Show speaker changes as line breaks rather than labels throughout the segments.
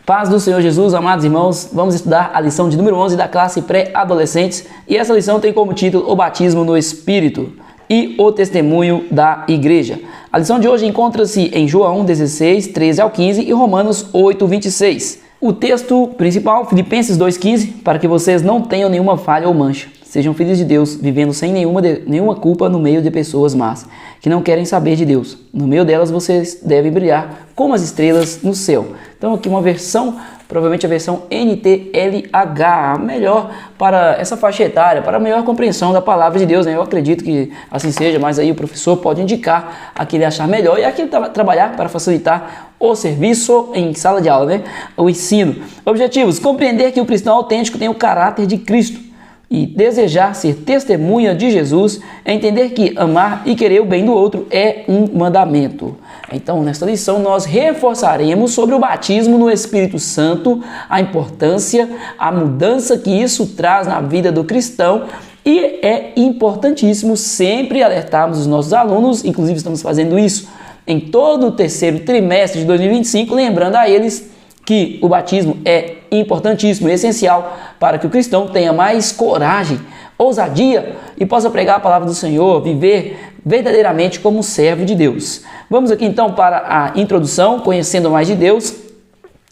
Paz do Senhor Jesus, amados irmãos, vamos estudar a lição de número 11 da classe pré-adolescentes e essa lição tem como título o batismo no Espírito e o testemunho da igreja. A lição de hoje encontra-se em João 16, 13 ao 15 e Romanos 8, 26. O texto principal, Filipenses 2,15, para que vocês não tenham nenhuma falha ou mancha. Sejam filhos de Deus, vivendo sem nenhuma culpa no meio de pessoas más, que não querem saber de Deus. No meio delas vocês devem brilhar como as estrelas no céu. Então aqui uma versão, provavelmente a versão NTLH, melhor para essa faixa etária, para a melhor compreensão da palavra de Deus, né? Eu acredito que assim seja, mas aí o professor pode indicar a que ele achar melhor e a que ele trabalhar para facilitar o serviço em sala de aula, né? O ensino. Objetivos: compreender que o cristão autêntico tem o caráter de Cristo. E desejar ser testemunha de Jesus é entender que amar e querer o bem do outro é um mandamento. Então, nesta lição, nós reforçaremos sobre o batismo no Espírito Santo, a importância, a mudança que isso traz na vida do cristão. E é importantíssimo sempre alertarmos os nossos alunos, inclusive estamos fazendo isso em todo o terceiro trimestre de 2025, lembrando a eles que o batismo é importantíssimo e essencial para que o cristão tenha mais coragem, ousadia e possa pregar a palavra do Senhor, viver verdadeiramente como servo de Deus. Vamos aqui então para a introdução, conhecendo mais de Deus.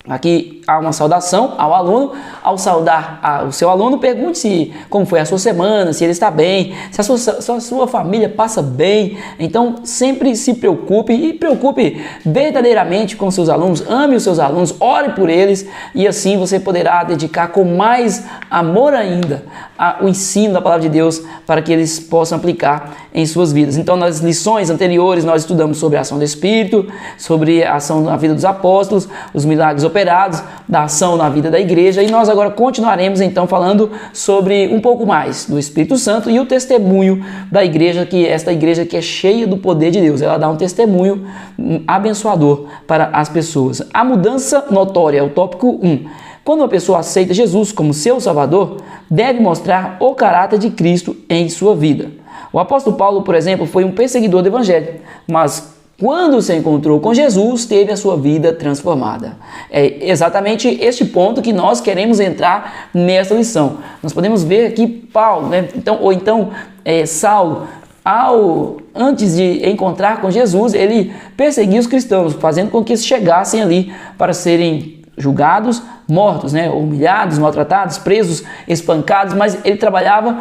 Aqui há uma saudação ao aluno. Ao saudar o seu aluno, pergunte-se como foi a sua semana, se ele está bem, se a sua família passa bem. Então sempre se preocupe e preocupe verdadeiramente com seus alunos, ame os seus alunos, ore por eles e assim você poderá dedicar com mais amor ainda o ensino da palavra de Deus para que eles possam aplicar em suas vidas. Então nas lições anteriores nós estudamos sobre a ação do Espírito, sobre a ação na vida dos apóstolos, os milagres operados, da ação na vida da igreja e nós agora continuaremos então falando sobre um pouco mais do Espírito Santo e o testemunho da igreja, que esta igreja que é cheia do poder de Deus, ela dá um testemunho abençoador para as pessoas. A mudança notória é o tópico 1. Quando uma pessoa aceita Jesus como seu Salvador, deve mostrar o caráter de Cristo em sua vida. O apóstolo Paulo, por exemplo, foi um perseguidor do evangelho, mas quando se encontrou com Jesus, teve a sua vida transformada. É exatamente este ponto que nós queremos entrar nessa lição. Nós podemos ver aqui Paulo, né? Saulo, antes de encontrar com Jesus, ele perseguia os cristãos, fazendo com que eles chegassem ali para serem julgados, mortos, né? Humilhados, maltratados, presos, espancados, mas ele trabalhava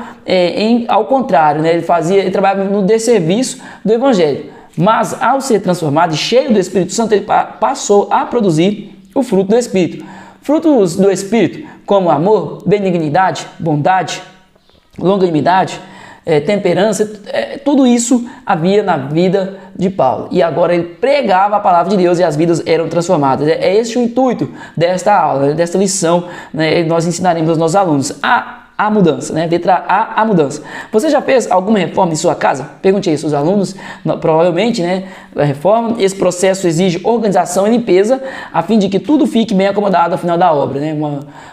ao contrário, né? Ele trabalhava no desserviço do evangelho. Mas ao ser transformado e cheio do Espírito Santo, ele passou a produzir o fruto do Espírito. Frutos do Espírito, como amor, benignidade, bondade, longanimidade, temperança, tudo isso havia na vida de Paulo. E agora ele pregava a palavra de Deus e as vidas eram transformadas. É este o intuito desta aula, desta lição, né? Nós ensinaremos aos nossos alunos a mudança, né? Letra A mudança. Você já fez alguma reforma em sua casa? Pergunte aí aos seus alunos, provavelmente, né? A reforma, esse processo exige organização e limpeza, a fim de que tudo fique bem acomodado ao final da obra, né?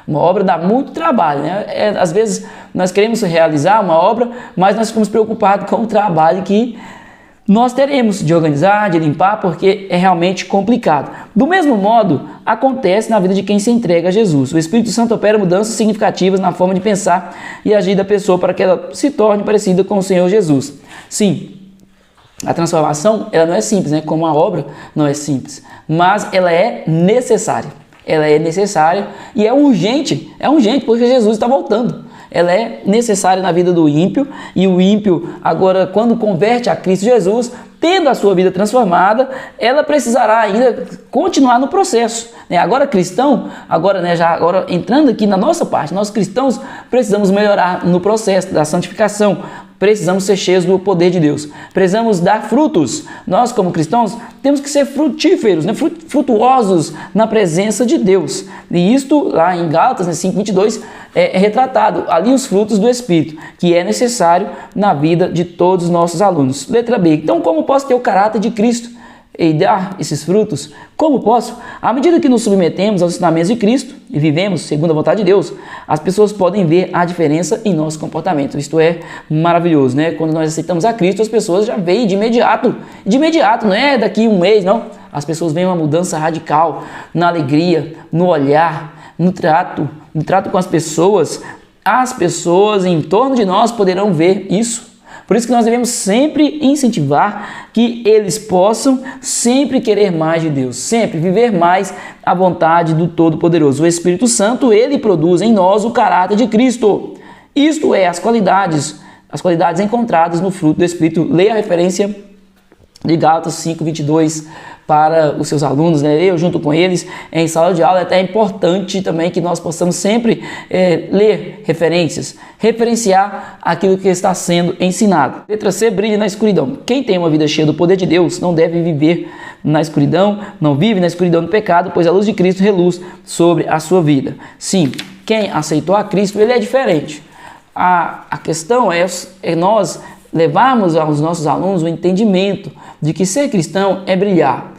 Uma obra dá muito trabalho, né? Às vezes nós queremos realizar uma obra, mas nós ficamos preocupados com o trabalho que nós teremos de organizar, de limpar, porque é realmente complicado. Do mesmo modo, acontece na vida de quem se entrega a Jesus. O Espírito Santo opera mudanças significativas na forma de pensar e agir da pessoa para que ela se torne parecida com o Senhor Jesus. Sim, a transformação ela não é simples, né? Como a obra não é simples, mas ela é necessária. Ela é necessária e é urgente porque Jesus está voltando. Ela é necessária na vida do ímpio e o ímpio agora quando converte a Cristo Jesus, tendo a sua vida transformada, ela precisará ainda continuar no processo. Agora cristão, agora entrando aqui na nossa parte, nós cristãos precisamos melhorar no processo da santificação, precisamos ser cheios do poder de Deus, precisamos dar frutos. Nós como cristãos temos que ser frutíferos, né? Frutuosos na presença de Deus. E isto lá em Gálatas 5:22 é retratado ali os frutos do Espírito, que é necessário na vida de todos os nossos alunos. Letra B. Então como posso ter o caráter de Cristo? e dar esses frutos? Como posso? À medida que nos submetemos aos ensinamentos de Cristo e vivemos segundo a vontade de Deus, as pessoas podem ver a diferença em nosso comportamento. Isto é maravilhoso, né? Quando nós aceitamos a Cristo, as pessoas já veem de imediato, não é daqui um mês, não. As pessoas veem uma mudança radical na alegria, no olhar, no trato com as pessoas em torno de nós poderão ver isso. Por isso que nós devemos sempre incentivar que eles possam sempre querer mais de Deus, sempre viver mais a vontade do Todo-Poderoso. O Espírito Santo, ele produz em nós o caráter de Cristo. Isto é, as qualidades encontradas no fruto do Espírito. Leia a referência de Gálatas 5:22 para os seus alunos, né? Eu junto com eles em sala de aula. É até importante também que nós possamos sempre ler referências, referenciar aquilo que está sendo ensinado. Letra C, brilhe na escuridão. Quem tem uma vida cheia do poder de Deus não deve viver na escuridão, não vive na escuridão do pecado, pois a luz de Cristo reluz sobre a sua vida. Sim, quem aceitou a Cristo, ele é diferente. A questão é nós levarmos aos nossos alunos o entendimento de que ser cristão é brilhar,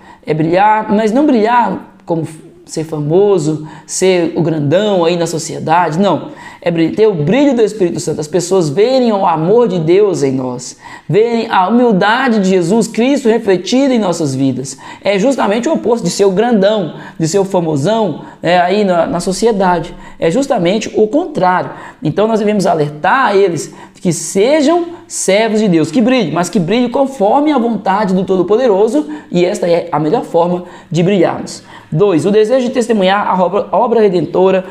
mas não brilhar como ser famoso, ser o grandão aí na sociedade, não. É ter o brilho do Espírito Santo, as pessoas verem o amor de Deus em nós, verem a humildade de Jesus Cristo refletida em nossas vidas. É justamente o oposto de ser o grandão, de ser o famosão aí na sociedade. É justamente o contrário. Então nós devemos alertar a eles que sejam servos de Deus, que brilhem, mas que brilhem conforme a vontade do Todo-Poderoso, e esta é a melhor forma de brilharmos. 2. O desejo de testemunhar a obra redentora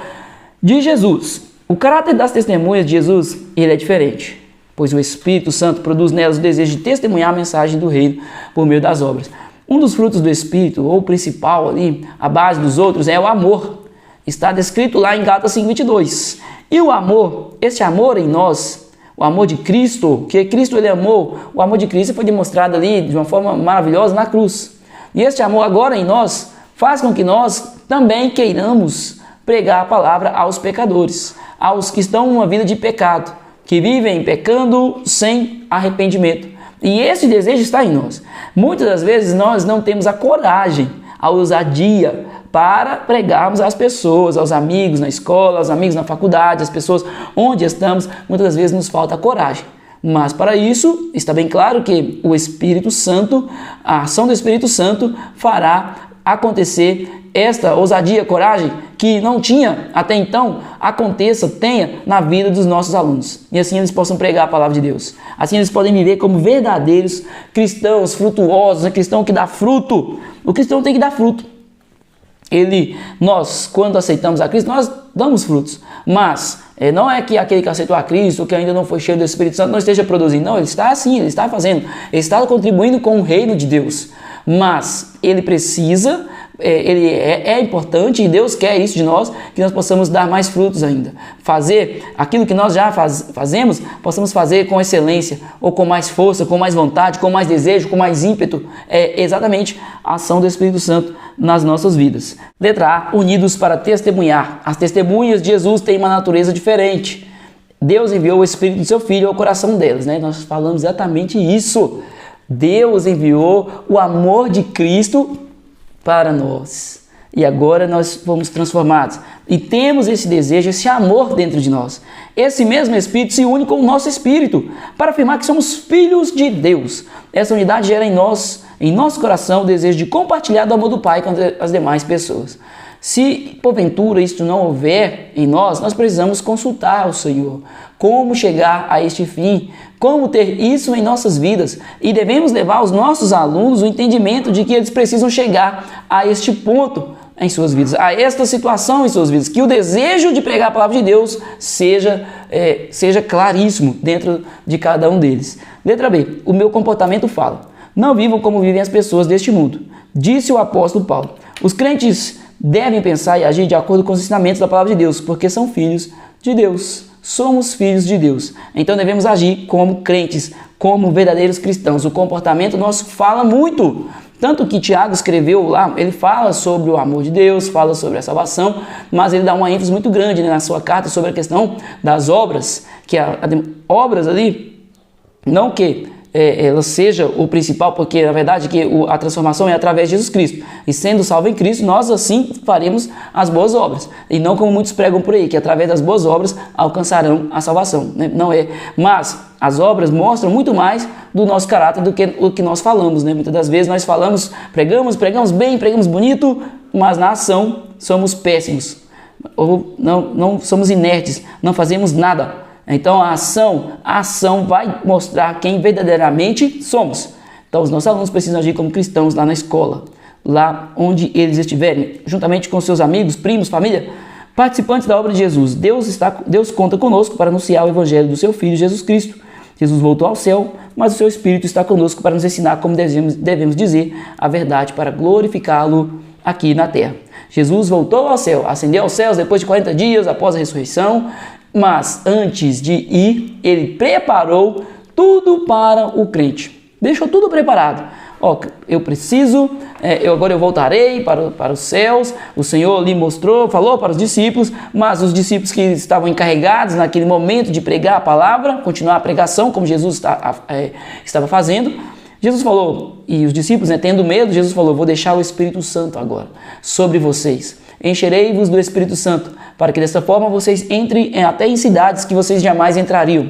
de Jesus. O caráter das testemunhas de Jesus, ele é diferente, pois o Espírito Santo produz nelas o desejo de testemunhar a mensagem do reino por meio das obras. Um dos frutos do Espírito, ou principal ali, a base dos outros, é o amor. Está descrito lá em Gálatas 5:22. E o amor, este amor em nós, o amor de Cristo, que Cristo ele amou, o amor de Cristo foi demonstrado ali de uma forma maravilhosa na cruz. E este amor agora em nós faz com que nós também queiramos pregar a palavra aos pecadores, aos que estão numa vida de pecado, que vivem pecando sem arrependimento. E esse desejo está em nós. Muitas das vezes nós não temos a coragem, a ousadia para pregarmos às pessoas, aos amigos na escola, aos amigos na faculdade, às pessoas onde estamos. Muitas das vezes nos falta a coragem. Mas para isso está bem claro que o Espírito Santo, a ação do Espírito Santo fará acontecer esta ousadia, coragem que não tinha até então, tenha na vida dos nossos alunos. E assim eles possam pregar a palavra de Deus. Assim eles podem viver como verdadeiros cristãos frutuosos, um cristão que dá fruto. O cristão tem que dar fruto. Nós, quando aceitamos a Cristo, nós damos frutos. Mas não é que aquele que aceitou a Cristo, que ainda não foi cheio do Espírito Santo, não esteja produzindo. Não, ele está assim, ele está fazendo. Ele está contribuindo com o reino de Deus. Mas ele precisa, é importante, e Deus quer isso de nós, que nós possamos dar mais frutos ainda. Fazer aquilo que nós já fazemos, possamos fazer com excelência, ou com mais força, com mais vontade, com mais desejo, com mais ímpeto. É exatamente a ação do Espírito Santo nas nossas vidas. Letra A, unidos para testemunhar. As testemunhas de Jesus têm uma natureza diferente. Deus enviou o Espírito do seu Filho ao coração delas, né? Nós falamos exatamente isso. Deus enviou o amor de Cristo para nós. E agora nós fomos transformados. E temos esse desejo, esse amor dentro de nós. Esse mesmo Espírito se une com o nosso Espírito para afirmar que somos filhos de Deus. Essa unidade gera em nosso coração, o desejo de compartilhar do amor do Pai com as demais pessoas. Se porventura isto não houver em nós, nós precisamos consultar o Senhor. Como chegar a este fim? Como ter isso em nossas vidas? E devemos levar aos nossos alunos o entendimento de que eles precisam chegar a este ponto em suas vidas, a esta situação em suas vidas, que o desejo de pregar a palavra de Deus seja claríssimo dentro de cada um deles. Letra B, o meu comportamento fala. Não vivam como vivem as pessoas deste mundo. Disse o apóstolo Paulo. Os crentes devem pensar e agir de acordo com os ensinamentos da palavra de Deus, porque são filhos de Deus. Somos filhos de Deus. Então devemos agir como crentes, como verdadeiros cristãos. O comportamento nosso fala muito. Tanto que Tiago escreveu lá, ele fala sobre o amor de Deus, fala sobre a salvação, mas ele dá uma ênfase muito grande, né, na sua carta sobre a questão das obras, que obras ali, não que ela seja o principal, porque na verdade a transformação é através de Jesus Cristo. E sendo salvo em Cristo, nós assim faremos as boas obras. E não como muitos pregam por aí, que através das boas obras alcançarão a salvação, né? Não é. Mas as obras mostram muito mais do nosso caráter do que o que nós falamos, né? Muitas das vezes nós falamos, pregamos bem, pregamos bonito, mas na ação somos péssimos. Ou não somos inertes, não fazemos nada. Então a ação vai mostrar quem verdadeiramente somos. Então os nossos alunos precisam agir como cristãos lá na escola, lá onde eles estiverem, juntamente com seus amigos, primos, família, participantes da obra de Jesus. Deus conta conosco para anunciar o evangelho do seu Filho Jesus Cristo. Jesus voltou ao céu, mas o seu Espírito está conosco para nos ensinar como devemos dizer a verdade para glorificá-lo aqui na terra. Jesus voltou ao céu, ascendeu aos céus depois de 40 dias após a ressurreição, mas antes de ir, ele preparou tudo para o crente. Deixou tudo preparado. Eu preciso, agora eu voltarei para os céus. O Senhor lhe mostrou, falou para os discípulos, mas os discípulos que estavam encarregados naquele momento de pregar a palavra, continuar a pregação como Jesus estava fazendo, Jesus falou, e os discípulos, tendo medo, Jesus falou: vou deixar o Espírito Santo agora sobre vocês. Encherei-vos do Espírito Santo, para que dessa forma vocês entrem até em cidades que vocês jamais entrariam.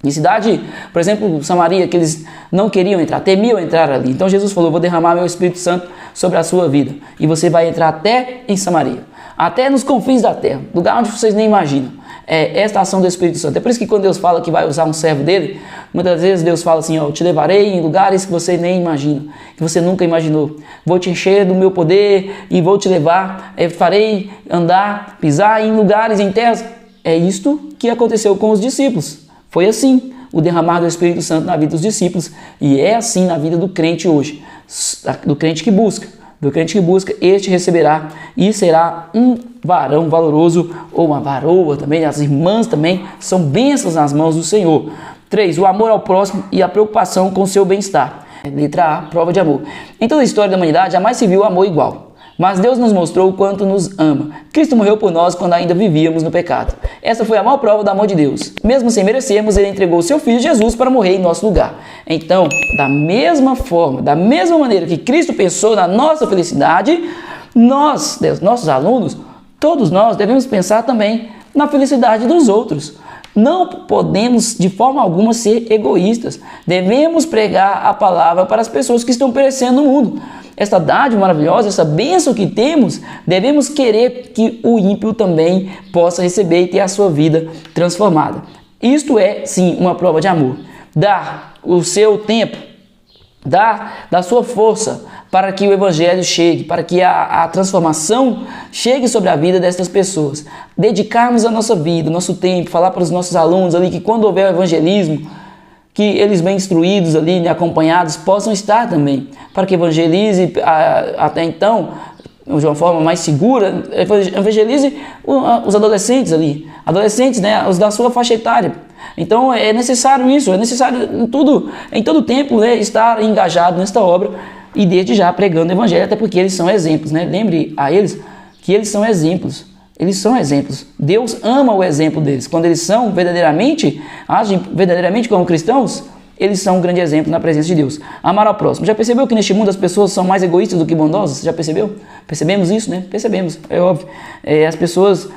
Em cidade, por exemplo, Samaria, que eles não queriam entrar, temiam entrar ali. Então Jesus falou: vou derramar meu Espírito Santo sobre a sua vida, e você vai entrar até em Samaria, até nos confins da terra, lugar onde vocês nem imaginam. Esta ação do Espírito Santo. É por isso que quando Deus fala que vai usar um servo dele, muitas vezes Deus fala assim: eu te levarei em lugares que você nem imagina, que você nunca imaginou. Vou te encher do meu poder e vou te levar, farei andar, pisar em lugares, em terras. É isto que aconteceu com os discípulos. Foi assim o derramar do Espírito Santo na vida dos discípulos, e é assim na vida do crente hoje, do crente que busca. Do crente que busca, este receberá e será um varão valoroso, ou uma varoa também. As irmãs também são bênçãos nas mãos do Senhor. 3. O amor ao próximo e a preocupação com o seu bem-estar. Letra A, prova de amor. Em toda a história da humanidade, jamais se viu amor igual. Mas Deus nos mostrou o quanto nos ama. Cristo morreu por nós quando ainda vivíamos no pecado. Essa foi a maior prova do amor de Deus. Mesmo sem merecermos, Ele entregou o seu Filho Jesus para morrer em nosso lugar. Então, da mesma forma, da mesma maneira que Cristo pensou na nossa felicidade, nós, nossos alunos, todos nós devemos pensar também na felicidade dos outros. Não podemos de forma alguma ser egoístas. Devemos pregar a palavra para as pessoas que estão perecendo no mundo. Esta dádiva maravilhosa, essa bênção que temos, devemos querer que o ímpio também possa receber e ter a sua vida transformada. Isto é, sim, uma prova de amor. Dar o seu tempo, dar da sua força para que o Evangelho chegue, para que a transformação chegue sobre a vida dessas pessoas. Dedicarmos a nossa vida, nosso tempo, falar para os nossos alunos ali que quando houver o evangelismo, que eles bem instruídos ali, acompanhados, possam estar também, para que evangelize até então, de uma forma mais segura, evangelize os adolescentes ali, os da sua faixa etária. Então é necessário isso, é necessário em todo tempo, estar engajado nesta obra e desde já pregando o evangelho, até porque eles são exemplos, Lembre a eles que eles são exemplos. Eles são exemplos. Deus ama o exemplo deles. Quando eles agem verdadeiramente como cristãos, eles são um grande exemplo na presença de Deus. Amar ao próximo. Já percebeu que neste mundo as pessoas são mais egoístas do que bondosas? Já percebeu? Percebemos isso, Percebemos, é óbvio. As pessoas,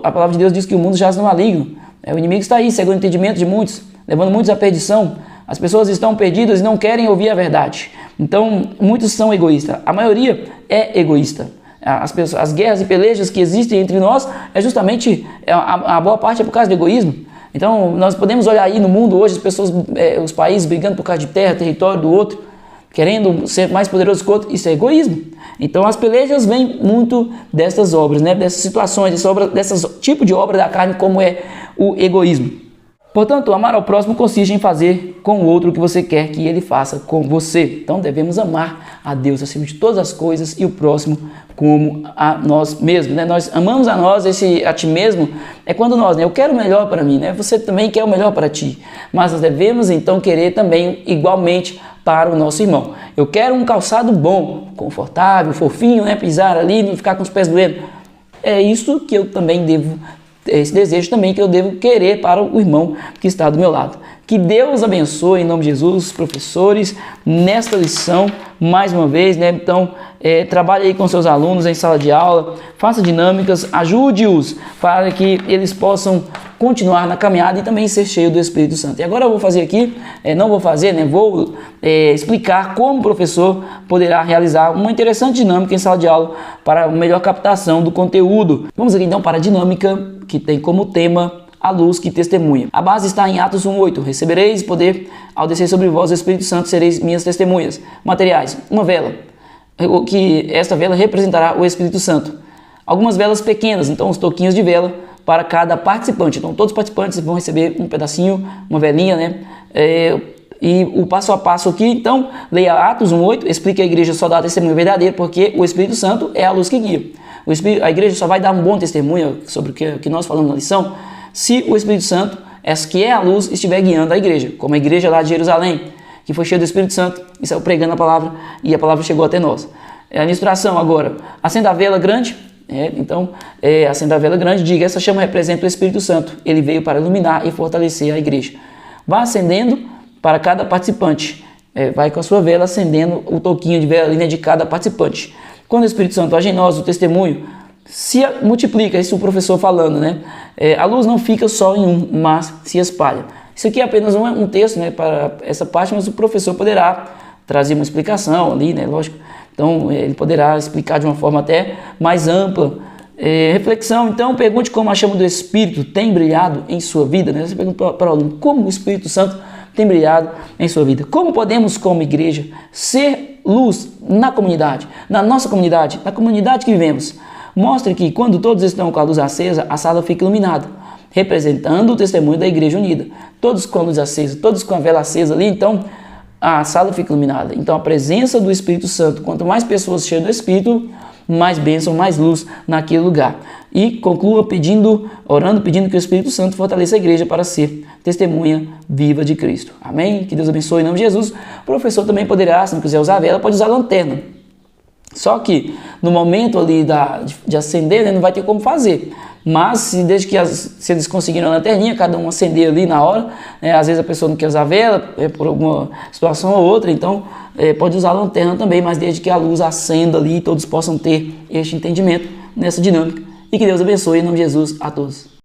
a palavra de Deus diz que o mundo jaz no maligno. O inimigo está aí, segundo o entendimento de muitos, levando muitos à perdição. As pessoas estão perdidas e não querem ouvir a verdade. Então, muitos são egoístas. A maioria é egoísta. As guerras e pelejas que existem entre nós é justamente, a boa parte é por causa do egoísmo. Então nós podemos olhar aí no mundo hoje as pessoas, os países brigando por causa de terra, território do outro, querendo ser mais poderoso que o outro. Isso é egoísmo. Então as pelejas vêm muito dessas obras, dessas situações, desse tipo de obra da carne como é o egoísmo. Portanto, amar ao próximo consiste em fazer com o outro o que você quer que ele faça com você. Então devemos amar a Deus acima de todas as coisas e o próximo como a nós mesmos. Nós amamos a ti mesmo, é quando nós, eu quero o melhor para mim, você também quer o melhor para ti. Mas nós devemos então querer também igualmente para o nosso irmão. Eu quero um calçado bom, confortável, fofinho, pisar ali, não ficar com os pés doendo. É isso que eu também devo esse desejo também que eu devo querer para o irmão que está do meu lado. Que Deus abençoe em nome de Jesus, professores, nesta lição, mais uma vez, né? Então, trabalhe aí com seus alunos em sala de aula, faça dinâmicas, ajude-os para que eles possam continuar na caminhada e também ser cheio do Espírito Santo. E agora eu vou fazer aqui, vou explicar como o professor poderá realizar uma interessante dinâmica em sala de aula para melhor captação do conteúdo. Vamos aqui então para a dinâmica que tem como tema a luz que testemunha. A base está em Atos 1:8. Recebereis poder ao descer sobre vós o Espírito Santo, sereis minhas testemunhas. Materiais: uma vela, que esta vela representará o Espírito Santo. Algumas velas pequenas, então os toquinhos de vela para cada participante. Então todos os participantes vão receber um pedacinho, uma velinha, né? E o passo a passo aqui, então, leia Atos 1:8, explique a igreja só dá testemunho verdadeiro, porque o Espírito Santo é a luz que guia. A igreja só vai dar um bom testemunho sobre o que nós falamos na lição, se o Espírito Santo, que é a luz, estiver guiando a igreja, como a igreja lá de Jerusalém, que foi cheia do Espírito Santo e saiu pregando a palavra, e a palavra chegou até nós. A ilustração agora, acenda a vela grande, acenda a vela grande, diga, essa chama representa o Espírito Santo, ele veio para iluminar e fortalecer a igreja. Vá acendendo para cada participante, vai com a sua vela acendendo o toquinho de vela de cada participante. Quando o Espírito Santo age em nós, o testemunho se multiplica, isso o professor falando, né? A luz não fica só em um, mas se espalha. Isso aqui é apenas um texto, né, para essa parte, mas o professor poderá trazer uma explicação ali, né, lógico. Então, ele poderá explicar de uma forma até mais ampla. Reflexão, então, pergunte como a chama do Espírito tem brilhado em sua vida, né? Você pergunta para o aluno, como o Espírito Santo tem brilhado em sua vida? Como podemos, como igreja, ser luz na comunidade, na nossa comunidade, na comunidade que vivemos? Mostre que quando todos estão com a luz acesa, a sala fica iluminada, representando o testemunho da igreja unida. Todos com a luz acesa, todos com a vela acesa ali, então a sala fica iluminada. Então a presença do Espírito Santo, quanto mais pessoas cheias do Espírito, mais bênção, mais luz naquele lugar. E conclua orando, pedindo que o Espírito Santo fortaleça a igreja para ser testemunha viva de Cristo. Amém? Que Deus abençoe em nome de Jesus. O professor também poderá, se não quiser usar a vela, pode usar a lanterna. Só que no momento ali de acender, né, não vai ter como fazer. Mas desde que se eles conseguiram a lanterninha, cada um acender ali na hora, né, às vezes a pessoa não quer usar a vela, por alguma situação ou outra, então pode usar a lanterna também, mas desde que a luz acenda ali, todos possam ter este entendimento nessa dinâmica. E que Deus abençoe em nome de Jesus a todos.